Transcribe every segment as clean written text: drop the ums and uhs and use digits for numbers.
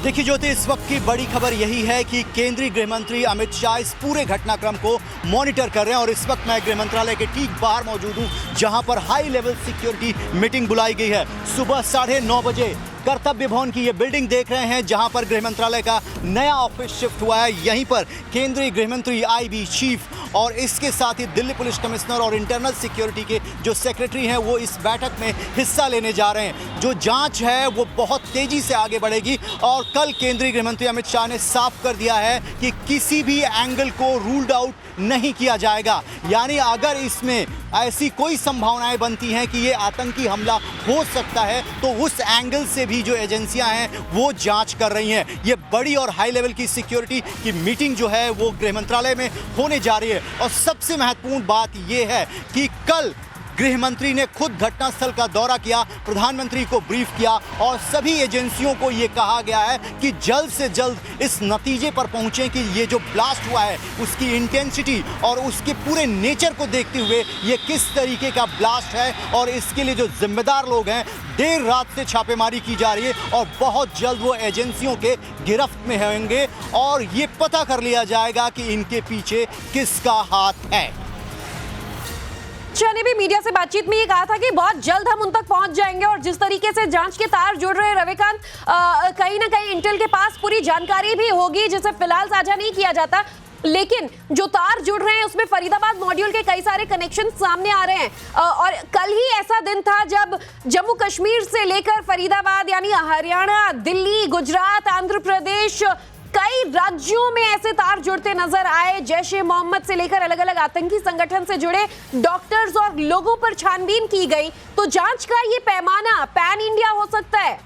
देखिए ज्योति, इस वक्त की बड़ी खबर यही है कि केंद्रीय गृह मंत्री अमित शाह इस पूरे घटनाक्रम को मॉनिटर कर रहे हैं और इस वक्त मैं गृह मंत्रालय के ठीक बाहर मौजूद हूं, जहां पर हाई लेवल सिक्योरिटी मीटिंग बुलाई गई है। सुबह 9:30 बजे कर्तव्य भवन की ये बिल्डिंग देख रहे हैं, जहां पर गृह मंत्रालय का नया ऑफिस शिफ्ट हुआ है। यहीं पर केंद्रीय गृह मंत्री, आईबी चीफ और इसके साथ ही दिल्ली पुलिस कमिश्नर और इंटरनल सिक्योरिटी के जो सेक्रेटरी हैं वो इस बैठक में हिस्सा लेने जा रहे हैं। जो जांच है वो बहुत तेजी से आगे बढ़ेगी और कल केंद्रीय गृह मंत्री अमित शाह ने साफ कर दिया है कि किसी भी एंगल को रूल्ड आउट नहीं किया जाएगा। यानी अगर इसमें ऐसी कोई संभावनाएं बनती हैं कि ये आतंकी हमला हो सकता है तो उस एंगल से भी जो एजेंसियां हैं वो जांच कर रही हैं। ये बड़ी और हाई लेवल की सिक्योरिटी की मीटिंग जो है वो गृह मंत्रालय में होने जा रही है और सबसे महत्वपूर्ण बात ये है कि कल गृह मंत्री ने खुद घटनास्थल का दौरा किया, प्रधानमंत्री को ब्रीफ किया और सभी एजेंसियों को ये कहा गया है कि जल्द से जल्द इस नतीजे पर पहुंचें कि ये जो ब्लास्ट हुआ है उसकी इंटेंसिटी और उसके पूरे नेचर को देखते हुए ये किस तरीके का ब्लास्ट है और इसके लिए जो जिम्मेदार लोग हैं देर रात से छापेमारी की जा रही है और बहुत जल्द वो एजेंसियों के गिरफ्त में होंगे और ये पता कर लिया जाएगा कि इनके पीछे किसका हाथ है। ने भी मीडिया से बातचीत में ये कहा था कि बहुत जल्द हम उन तक पहुंच जाएंगे और जिस तरीके से जांच के तार जुड़ रहे हैं रविकांत, कहीं ना कहीं इंटेल के पास पूरी जानकारी भी होगी जिसे फिलहाल साझा नहीं किया जाता, लेकिन जो तार जुड़ रहे हैं उसमें फरीदाबाद मॉड्यूल के कई सारे कनेक्शन सामने आ रहे हैं। और कल ही ऐसा दिन था जब जम्मू कश्मीर से लेकर फरीदाबाद यानी हरियाणा, दिल्ली, गुजरात, आंध्र प्रदेश, कई राज्यों में ऐसे तार जुड़ते नजर आए। जैश ए मोहम्मद से लेकर अलग अलग आतंकी संगठन से जुड़े डॉक्टर्स और लोगों पर छानबीन की गई। तो जांच का ये पैमाना पैन इंडिया हो सकता है।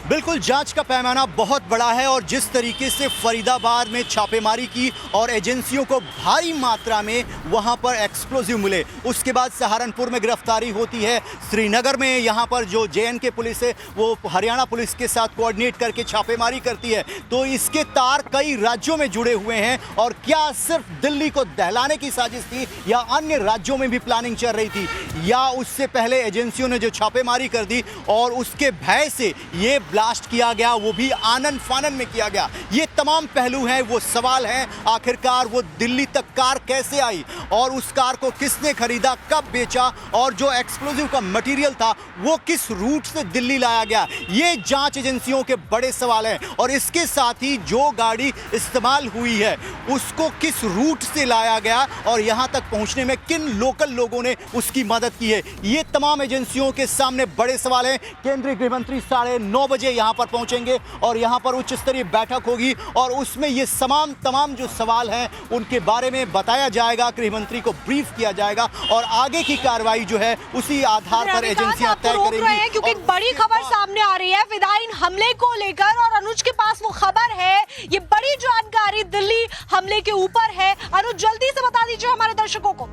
बिल्कुल, जांच का पैमाना बहुत बड़ा है और जिस तरीके से फरीदाबाद में छापेमारी की और एजेंसियों को भारी मात्रा में वहां पर एक्सप्लोजिव मिले, उसके बाद सहारनपुर में गिरफ्तारी होती है, श्रीनगर में यहां पर जो जेएनके पुलिस है वो हरियाणा पुलिस के साथ कोऑर्डिनेट करके छापेमारी करती है। तो इसके तार कई राज्यों में जुड़े हुए हैं और क्या सिर्फ दिल्ली को दहलाने की साजिश थी या अन्य राज्यों में भी प्लानिंग चल रही थी, या उससे पहले एजेंसियों ने जो छापेमारी कर दी और उसके भय से ये ब्लास्ट किया गया, वो भी आनन फानन में किया गया। ये तमाम पहलू हैं, वो सवाल हैं आखिरकार वो दिल्ली तक कार कैसे आई और उस कार को किसने खरीदा, कब बेचा और जो एक्सप्लोजिव का मटेरियल था वो किस रूट से दिल्ली लाया गया, ये जांच एजेंसियों के बड़े सवाल हैं। और इसके साथ ही जो गाड़ी इस्तेमाल हुई है उसको किस रूट से लाया गया और यहां तक पहुंचने में किन लोकल लोगों ने उसकी मदद की है, ये तमाम एजेंसियों के सामने बड़े सवाल हैं। केंद्रीय गृह मंत्री 9:30 बजे यहां पर पहुंचेंगे और यहां पर उच्च स्तरीय बैठक होगी और उसमें ये तमाम जो सवाल हैं उनके बारे में बताया जाएगा, गृह मंत्री को ब्रीफ किया जाएगा और आगे की कार्रवाई जो है उसी आधार पर एजेंसियां तय करेंगी। क्योंकि बड़ी खबर सामने आ रही है फिदायीन हमले को लेकर और अनुज के पास वो खबर है, ये बड़ी जानकारी दिल्ली हमले के ऊपर है। अनुज, जल्दी से बता दीजिए हमारे दर्शकों को।